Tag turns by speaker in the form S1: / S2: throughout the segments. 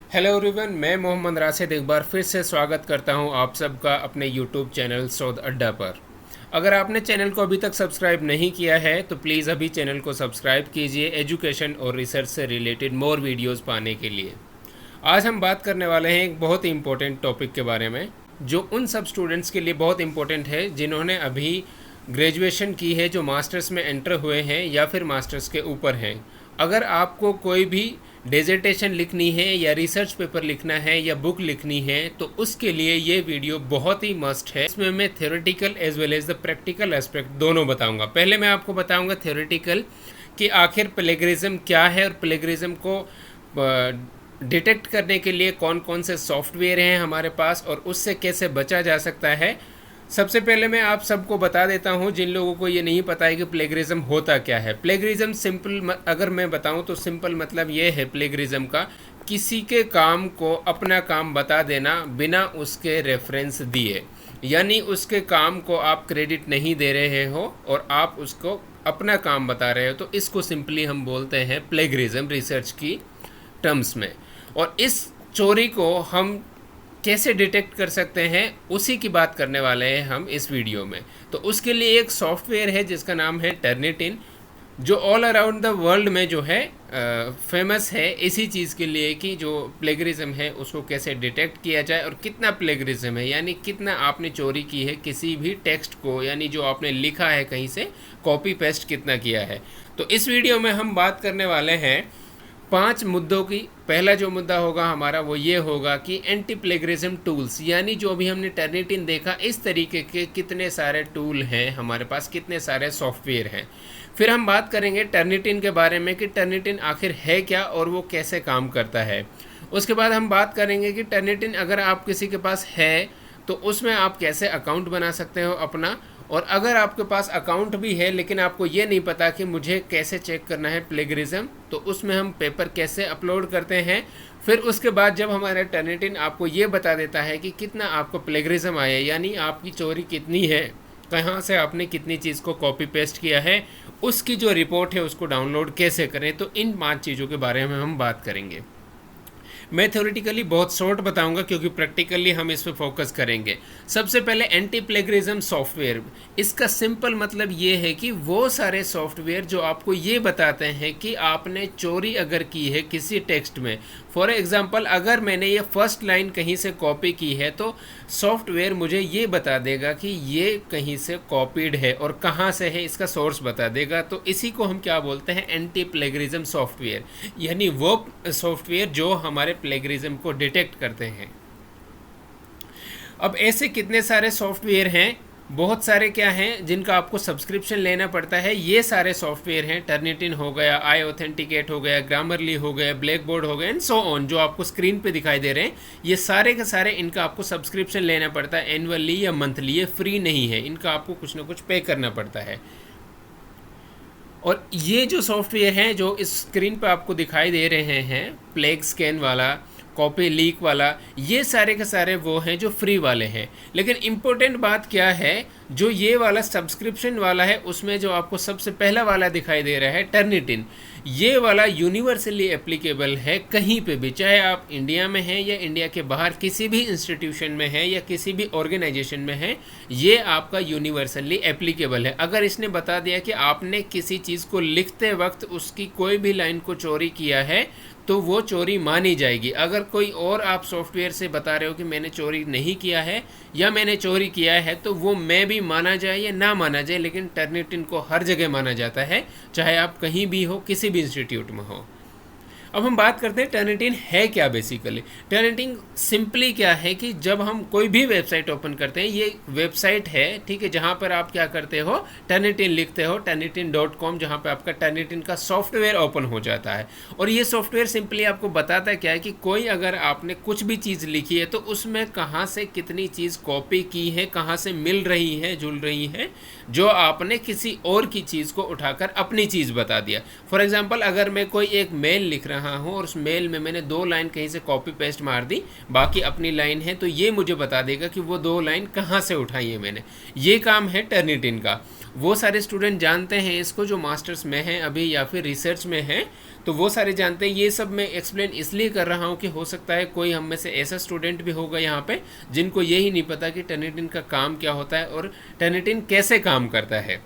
S1: Hello everyone, मैं मोहम्मद राशिद एक बार फिर से स्वागत करता हूं आप सबका अपने यूट्यूब चैनल शोध अड्डा पर। अगर आपने चैनल को अभी तक सब्सक्राइब नहीं किया है तो प्लीज़ अभी चैनल को सब्सक्राइब कीजिए एजुकेशन और रिसर्च से रिलेटेड मोर वीडियोस पाने के लिए। आज हम बात करने वाले हैं एक बहुत ही इम्पोर्टेंट टॉपिक के बारे में, जो उन सब स्टूडेंट्स के लिए बहुत इम्पोर्टेंट है जिन्होंने अभी ग्रेजुएशन की है, जो मास्टर्स में एंटर हुए हैं या फिर मास्टर्स के ऊपर हैं। अगर आपको कोई भी डिसर्टेशन लिखनी है या रिसर्च पेपर लिखना है या बुक लिखनी है तो उसके लिए ये वीडियो बहुत ही मस्ट है। इसमें मैं theoretical as well as the practical aspect दोनों बताऊंगा। पहले मैं आपको बताऊंगा थ्योरेटिकल कि आखिर प्लेगरिज्म क्या है और प्लेगरिज्म को डिटेक्ट करने के लिए कौन कौन से सॉफ्टवेयर हैं हमारे पास और उससे कैसे बचा जा सकता है। सबसे पहले मैं आप सबको बता देता हूं जिन लोगों को ये नहीं पता है कि प्लेगरिज्म होता क्या है। प्लेगरिज्म सिंपल अगर मैं बताऊं तो सिंपल मतलब ये है प्लेगरिज्म का, किसी के काम को अपना काम बता देना बिना उसके रेफरेंस दिए, यानी उसके काम को आप क्रेडिट नहीं दे रहे हो और आप उसको अपना काम बता रहे हो, तो इसको सिंपली हम बोलते हैं प्लेगरिज्म रिसर्च की टर्म्स में। और इस चोरी को हम कैसे डिटेक्ट कर सकते हैं उसी की बात करने वाले हैं हम इस वीडियो में। तो उसके लिए एक सॉफ्टवेयर है जिसका नाम है टर्निटिन, जो ऑल अराउंड द वर्ल्ड में जो है फेमस है इसी चीज़ के लिए कि जो प्लेगरिज्म है उसको कैसे डिटेक्ट किया जाए और कितना प्लेगरिज्म है, यानी कितना आपने चोरी की है किसी भी टेक्स्ट को, यानी जो आपने लिखा है कहीं से कॉपी पेस्ट कितना किया है। तो इस वीडियो में हम बात करने वाले हैं 5 मुद्दों की। पहला जो मुद्दा होगा हमारा वो ये होगा कि एंटी प्लेगरिज्म टूल्स, यानी जो भी हमने टर्निटिन देखा इस तरीके के कितने सारे टूल हैं हमारे पास, कितने सारे सॉफ्टवेयर हैं। फिर हम बात करेंगे टर्निटिन के बारे में कि टर्निटिन आखिर है क्या और वो कैसे काम करता है। उसके बाद हम बात करेंगे कि टर्निटिन अगर आप किसी के पास है तो उसमें आप कैसे अकाउंट बना सकते हो अपना, और अगर आपके पास अकाउंट भी है लेकिन आपको ये नहीं पता कि मुझे कैसे चेक करना है प्लेगरिज्म, तो उसमें हम पेपर कैसे अपलोड करते हैं। फिर उसके बाद जब हमारा टर्निटिन आपको ये बता देता है कि कितना आपको प्लेगरिज्म आया, यानी आपकी चोरी कितनी है, कहाँ से आपने कितनी चीज़ को कॉपी पेस्ट किया है, उसकी जो रिपोर्ट है उसको डाउनलोड कैसे करें, तो इन 5 चीज़ों के बारे में हम बात करेंगे। मैं थ्योरेटिकली बहुत शॉर्ट बताऊंगा क्योंकि प्रैक्टिकली हम इस पर फोकस करेंगे। सबसे पहले एंटी प्लेगरिज्म सॉफ्टवेयर, इसका सिंपल मतलब ये है कि वो सारे सॉफ्टवेयर जो आपको ये बताते हैं कि आपने चोरी अगर की है किसी टेक्स्ट में, फॉर एग्जांपल अगर मैंने ये फर्स्ट लाइन कहीं से कॉपी की है तो सॉफ्टवेयर मुझे ये बता देगा कि ये कहीं से कॉपीड है और कहाँ से है इसका सोर्स बता देगा। तो इसी को हम क्या बोलते हैं, एंटी प्लेगरिज्म सॉफ्टवेयर, यानी वो सॉफ्टवेयर जो हमारे प्लेगरिज्म को डिटेक्ट करते हैं। अब ऐसे कितने सारे सॉफ्टवेयर हैं, बहुत सारे क्या हैं जिनका आपको सब्सक्रिप्शन लेना पड़ता है। ये सारे सॉफ्टवेयर हैं, टर्निटिन हो गया, आई ऑथेंटिकेट हो गया, ग्रामरली हो गया, ब्लैक बोर्ड हो गया एंड सो ऑन, जो आपको स्क्रीन पे दिखाई दे रहे हैं। ये सारे के सारे इनका आपको सब्सक्रिप्शन लेना पड़ता है एनुअली या मंथली, ये फ्री नहीं है, इनका आपको कुछ ना कुछ पे करना पड़ता है। और ये जो सॉफ्टवेयर हैं जो इस स्क्रीन पर आपको दिखाई दे रहे हैं, प्लेग स्कैन वाला, कॉपी लीक वाला, ये सारे के सारे वो हैं जो फ्री वाले हैं। लेकिन इम्पोर्टेंट बात क्या है, जो ये वाला सब्सक्रिप्शन वाला है उसमें जो आपको सबसे पहला वाला दिखाई दे रहा है टर्निटिन, ये वाला यूनिवर्सली एप्लीकेबल है कहीं पे भी, चाहे आप इंडिया में हैं या इंडिया के बाहर किसी भी इंस्टीट्यूशन में हैं या किसी भी ऑर्गेनाइजेशन में हैं, ये आपका यूनिवर्सली एप्लीकेबल है। अगर इसने बता दिया कि आपने किसी चीज़ को लिखते वक्त उसकी कोई भी लाइन को चोरी किया है तो वो चोरी मानी जाएगी। अगर कोई और आप सॉफ्टवेयर से बता रहे हो कि मैंने चोरी नहीं किया है या मैंने चोरी किया है तो वो मैं भी माना जाए या ना माना जाए, लेकिन टर्निटिन को हर जगह माना जाता है, चाहे आप कहीं भी हो, किसी भी इंस्टीट्यूट में हो। अब हम बात करते हैं टर्निटिन है क्या। बेसिकली टर्निटिन सिंपली क्या है कि जब हम कोई भी वेबसाइट ओपन करते हैं, ये वेबसाइट है, ठीक है, जहाँ पर आप क्या करते हो, टर्निटिन लिखते हो, turnitin.com, जहाँ पर आपका टर्निटिन का सॉफ्टवेयर ओपन हो जाता है। और ये सॉफ्टवेयर सिंपली आपको बताता है क्या है कि कोई अगर आपने कुछ भी चीज़ लिखी है तो उसमें कहाँ से कितनी चीज़ कॉपी की है, कहाँ से मिल रही है, जुल रही है, जो आपने किसी और की चीज़ को उठाकर अपनी चीज़ बता दिया। फॉर एग्जाम्पल अगर मैं कोई एक मेल लिख रहा हूँ और उस मेल में मैंने 2 लाइन कहीं से कॉपी पेस्ट मार दी, बाकी अपनी लाइन है, तो ये मुझे बता देगा कि वो 2 लाइन कहाँ से उठाई है मैंने। ये काम है टर्निटिन का। वो सारे स्टूडेंट जानते हैं इसको जो मास्टर्स में हैं अभी या फिर रिसर्च में हैं, तो वो सारे जानते हैं। ये सब मैं एक्सप्लेन इसलिए कर रहा हूँ कि हो सकता है कोई हम में से ऐसा स्टूडेंट भी होगा यहाँ पे जिनको यही नहीं पता कि टर्निटिन का काम क्या होता है और टर्निटिन कैसे काम करता है।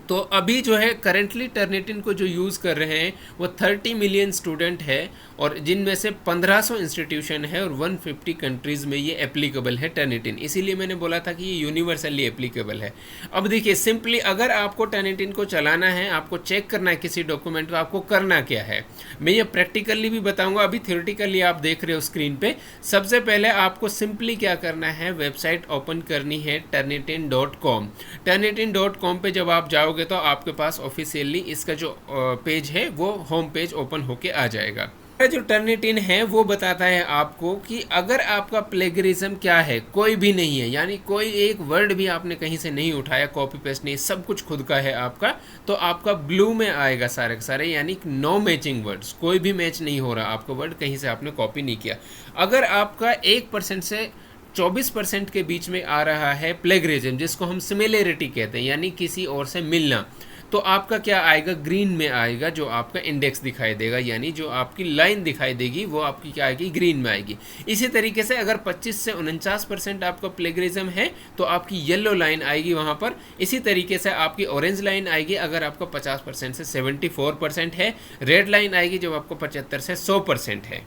S1: तो अभी जो है करेंटली टर्निटिन को जो यूज़ कर रहे हैं वो 30 मिलियन स्टूडेंट है और जिनमें से 1500 इंस्टीट्यूशन है और 150 कंट्रीज़ में ये एप्लीकेबल है टर्निटिन। इसीलिए मैंने बोला था कि ये यूनिवर्सली एप्लीकेबल है। अब देखिए सिंपली अगर आपको टर्निटिन को चलाना है, आपको चेक करना है किसी डॉक्यूमेंट को, आपको करना क्या है मैं ये प्रैक्टिकली भी बताऊंगा। अभी थ्योरेटिकली आप देख रहे हो स्क्रीन पे। सबसे पहले आपको सिंपली क्या करना है, वेबसाइट ओपन करनी है turnitin.com। turnitin.com पे जब आप जाओगे तो आपके पास ऑफिशियली इसका जो पेज है वो होम पेज ओपन होके आ जाएगा। जो टर्निटिन है वो बताता है आपको कि अगर आपका प्लेगरिज्म क्या है, कोई भी नहीं है, यानी कोई एक वर्ड भी आपने कहीं से नहीं उठाया, कॉपी पेस्ट नहीं, सब कुछ खुद का है आपका, तो आपका ब्लू में आएगा सारे के सारे, यानी नो मैचिंग वर्ड्स, कोई भी मैच नहीं हो रहा आपका वर्ड, कहीं से आपने कॉपी नहीं किया। अगर आपका 1% से 24% के बीच में आ रहा है प्लेगरिज्म, जिसको हम सिमिलरिटी कहते हैं, यानी किसी और से मिलना, तो आपका क्या आएगा, ग्रीन में आएगा, जो आपका इंडेक्स दिखाई देगा, यानी जो आपकी लाइन दिखाई देगी वो आपकी क्या आएगी, ग्रीन में आएगी। इसी तरीके से अगर 25 से 49% आपका प्लेगरिज्म है तो आपकी येलो लाइन आएगी वहाँ पर। इसी तरीके से आपकी ऑरेंज लाइन आएगी अगर आपका 50% से 74% है। रेड लाइन आएगी जब आपको 75 से 100% है।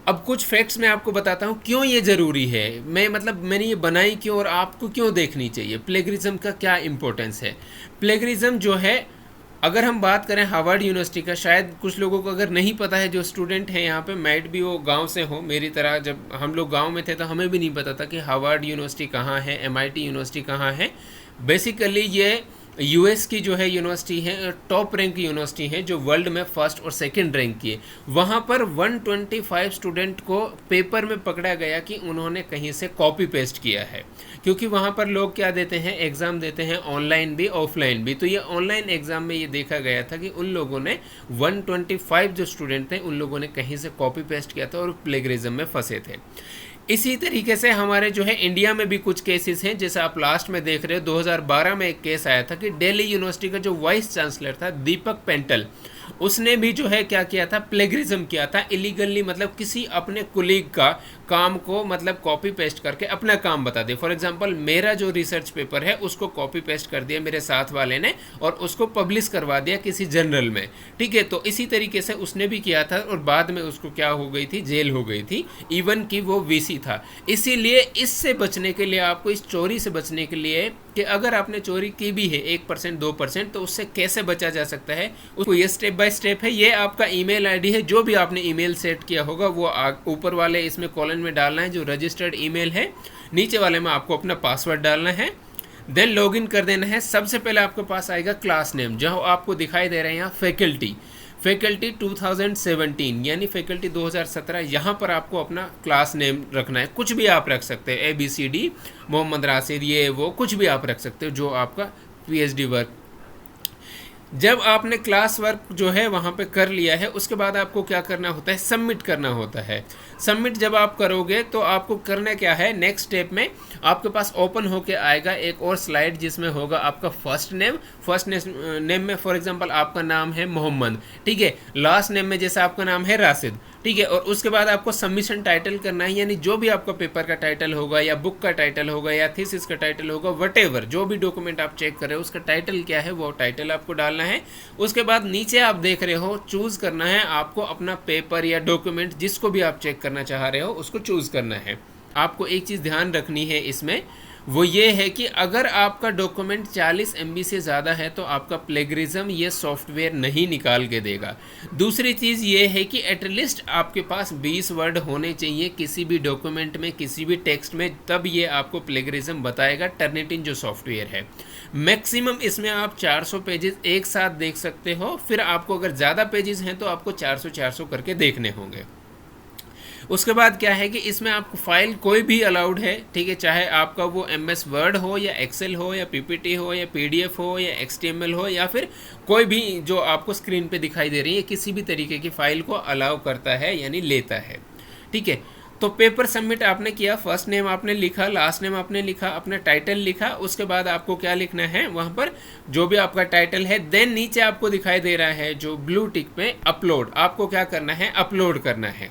S1: अब कुछ फैक्ट्स मैं आपको बताता हूँ क्यों ये ज़रूरी है, मैंने ये बनाई क्यों और आपको क्यों देखनी चाहिए, प्लेगरिज्म का क्या इंपॉर्टेंस है। प्लेगरिज्म जो है, अगर हम बात करें हार्वर्ड यूनिवर्सिटी का, शायद कुछ लोगों को अगर नहीं पता है, जो स्टूडेंट हैं यहाँ पे, मैट भी वो गांव से हो मेरी तरह, जब हम लोग गांव में थे तो हमें भी नहीं पता था कि हार्वर्ड यूनिवर्सिटी कहाँ है, MIT यूनिवर्सिटी कहाँ है। बेसिकली ये यूएस की जो है यूनिवर्सिटी है, टॉप रैंक की यूनिवर्सिटी है, जो वर्ल्ड में फर्स्ट और सेकंड रैंक की है। वहाँ पर 125 स्टूडेंट को पेपर में पकड़ा गया कि उन्होंने कहीं से कॉपी पेस्ट किया है, क्योंकि वहाँ पर लोग क्या देते हैं, एग्ज़ाम देते हैं, ऑनलाइन भी ऑफलाइन भी। तो ये ऑनलाइन एग्ज़ाम में ये देखा गया था कि उन लोगों ने 125 जो स्टूडेंट थे उन लोगों ने कहीं से कॉपी पेस्ट किया था और प्लेगरिज्म में फंसे थे। इसी तरीके से हमारे जो है इंडिया में भी कुछ केसेस हैं, जैसे आप लास्ट में देख रहे हो 2012 में एक केस आया था कि दिल्ली यूनिवर्सिटी का जो वाइस चांसलर था दीपक पेंटल, उसने भी जो है क्या किया था, प्लेगरिज्म किया था इलीगली, मतलब किसी अपने कुलीग का काम को मतलब कॉपी पेस्ट करके अपना काम बता दिया। फॉर एग्जांपल मेरा जो रिसर्च पेपर है उसको कॉपी पेस्ट कर दिया मेरे साथ वाले ने और उसको पब्लिश करवा दिया किसी जर्नल में, ठीक है। तो इसी तरीके से उसने भी किया था और बाद में उसको क्या हो गई थी, जेल हो गई थी, इवन कि वो VC था। इसीलिए इससे बचने के लिए, आपको इस चोरी से बचने के लिए, कि अगर आपने चोरी की भी है 1% 2%, तो उससे कैसे बचा जा सकता है, उसको ये स्टेप बाय स्टेप है। ये आपका ईमेल आईडी है, जो भी आपने ईमेल सेट किया होगा वो ऊपर वाले इसमें कॉलन में डालना है, जो रजिस्टर्ड ईमेल है, नीचे वाले में आपको अपना पासवर्ड डालना है, देन लॉगिन कर देना है। सबसे पहले आपके पास आएगा क्लास नेम, जहाँ आपको दिखाई दे रहे हैं यहाँ फैकल्टी 2017, यानी फैकल्टी 2017, यहाँ पर आपको अपना क्लास नेम रखना है। कुछ भी आप रख सकते हैं, ABCD, मोहम्मद राशिद, ये वो कुछ भी आप रख सकते हो, जो आपका PhD वर्क। जब आपने क्लास वर्क जो है वहाँ पे कर लिया है, उसके बाद आपको क्या करना होता है, सबमिट करना होता है। सबमिट जब आप करोगे तो आपको करना क्या है, नेक्स्ट स्टेप में आपके पास ओपन होके आएगा एक और स्लाइड, जिसमें होगा आपका फर्स्ट नेम में फॉर एग्जांपल आपका नाम है मोहम्मद, ठीक है। लास्ट नेम में जैसे आपका नाम है राशिद, ठीक है। और उसके बाद आपको सबमिशन टाइटल करना है, यानी जो भी आपका पेपर का टाइटल होगा या बुक का टाइटल होगा या थीसिस का टाइटल होगा, वटेवर जो भी डॉक्यूमेंट आप चेक कर रहे हो उसका टाइटल क्या है, वो टाइटल आपको डालना है। उसके बाद नीचे आप देख रहे हो चूज़ करना है आपको अपना पेपर या डॉक्यूमेंट, जिसको भी आप चेक करना चाह रहे हो उसको चूज़ करना है। आपको एक चीज़ ध्यान रखनी है इसमें, वो ये है कि अगर आपका डॉक्यूमेंट 40 MB से ज़्यादा है तो आपका प्लेगरिज्म ये सॉफ्टवेयर नहीं निकाल के देगा। दूसरी चीज़ ये है कि एटलीस्ट आपके पास 20 वर्ड होने चाहिए किसी भी डॉक्यूमेंट में, किसी भी टेक्स्ट में, तब ये आपको प्लेगरिज्म बताएगा। टर्निटिन जो सॉफ्टवेयर है, मैक्सिमम इसमें आप 400 पेजेस एक साथ देख सकते हो। फिर आपको अगर ज़्यादा पेजेस हैं तो आपको 400 करके देखने होंगे। उसके बाद क्या है कि इसमें आपको फाइल कोई भी अलाउड है, ठीक है, चाहे आपका वो MS वर्ड हो या एक्सेल हो या PPT हो या PDF हो या XML हो या फिर कोई भी जो आपको स्क्रीन पे दिखाई दे रही है, किसी भी तरीके की फ़ाइल को अलाउ करता है यानी लेता है, ठीक है। तो पेपर सबमिट आपने किया, फर्स्ट नेम आपने लिखा, लास्ट नेम आपने लिखा, अपना टाइटल लिखा, उसके बाद आपको क्या लिखना है वहाँ पर जो भी आपका टाइटल है। देन नीचे आपको दिखाई दे रहा है जो ब्लू टिक पे अपलोड, आपको क्या करना है, अपलोड करना है।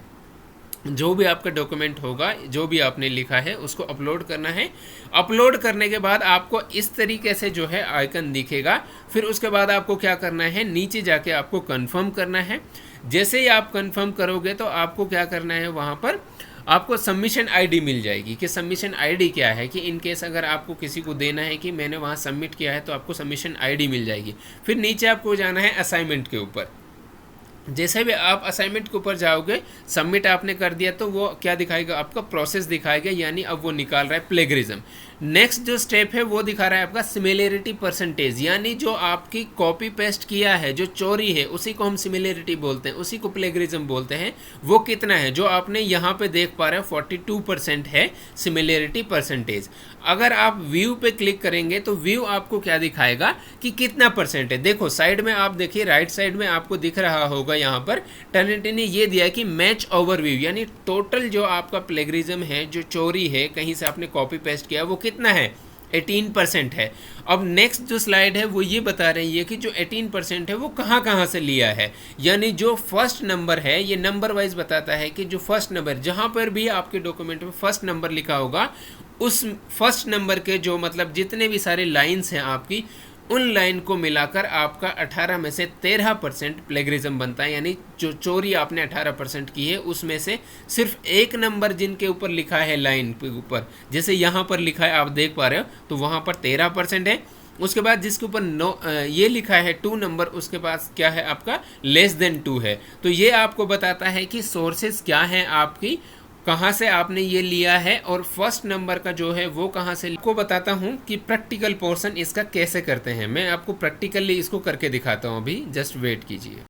S1: जो भी आपका डॉक्यूमेंट होगा, जो भी आपने लिखा है उसको अपलोड करना है। अपलोड करने के बाद आपको इस तरीके से जो है आइकन दिखेगा। फिर उसके बाद आपको क्या करना है, नीचे जाके आपको कंफर्म करना है। जैसे ही आप कंफर्म करोगे तो आपको क्या करना है, वहाँ पर आपको सबमिशन आईडी मिल जाएगी कि सबमिशन आईडी क्या है, कि इन केस अगर आपको किसी को देना है कि मैंने वहाँ सबमिट किया है तो आपको सबमिशन आईडी मिल जाएगी। फिर नीचे आपको जाना है असाइनमेंट के ऊपर। जैसे भी आप असाइनमेंट के ऊपर जाओगे, सबमिट आपने कर दिया तो वो क्या दिखाएगा, आपका प्रोसेस दिखाएगा, यानी अब वो निकाल रहा है प्लेगरिज्म। नेक्स्ट जो स्टेप है वो दिखा रहा है आपका सिमिलरिटी परसेंटेज, यानी जो आपकी कॉपी पेस्ट किया है, जो चोरी है, उसी को हम सिमिलरिटी बोलते हैं, उसी को प्लेगरिज्म बोलते हैं। वो कितना है, जो आपने यहाँ पे देख पा रहे हो 42% है सिमिलरिटी परसेंटेज। अगर आप व्यू पे क्लिक करेंगे तो व्यू आपको क्या दिखाएगा कि कितना परसेंट है। देखो साइड में आप देखिए, राइट साइड में आपको दिख रहा होगा यहाँ पर टर्निटी ने ये दिया है कि मैच ओवरव्यू, यानी टोटल जो आपका प्लेगरिज्म है, जो चोरी है, कहीं से आपने कॉपी पेस्ट किया, वो कितना है, 18% है। अब नेक्स्ट जो स्लाइड है वो ये बता रही है कि जो 18% है वो कहाँ कहाँ से लिया है, यानी जो फर्स्ट नंबर है, ये नंबर वाइज बताता है कि जो फर्स्ट नंबर, जहाँ पर भी आपके डॉक्यूमेंट में फर्स्ट नंबर लिखा होगा, उस फर्स्ट नंबर के जो मतलब जितने भी सारे लाइन्स हैं आपकी, उन लाइन को मिलाकर आपका 18 में से 13% प्लेगरिज्म बनता है। यानी जो चोरी आपने 18% की है उसमें से सिर्फ एक नंबर जिनके ऊपर लिखा है लाइन के ऊपर, जैसे यहाँ पर लिखा है आप देख पा रहे हो, तो वहाँ पर 13% है। उसके बाद जिसके ऊपर ये लिखा है 2 नंबर, उसके पास क्या है आपका लेस देन 2 है। तो ये आपको बताता है कि सोर्सेज क्या हैं आपकी, कहाँ से आपने ये लिया है, और फर्स्ट नंबर का जो है वो कहाँ से। आपको बताता हूँ कि प्रैक्टिकल पोर्शन इसका कैसे करते हैं। मैं आपको प्रैक्टिकली इसको करके दिखाता हूँ अभी, जस्ट वेट कीजिए।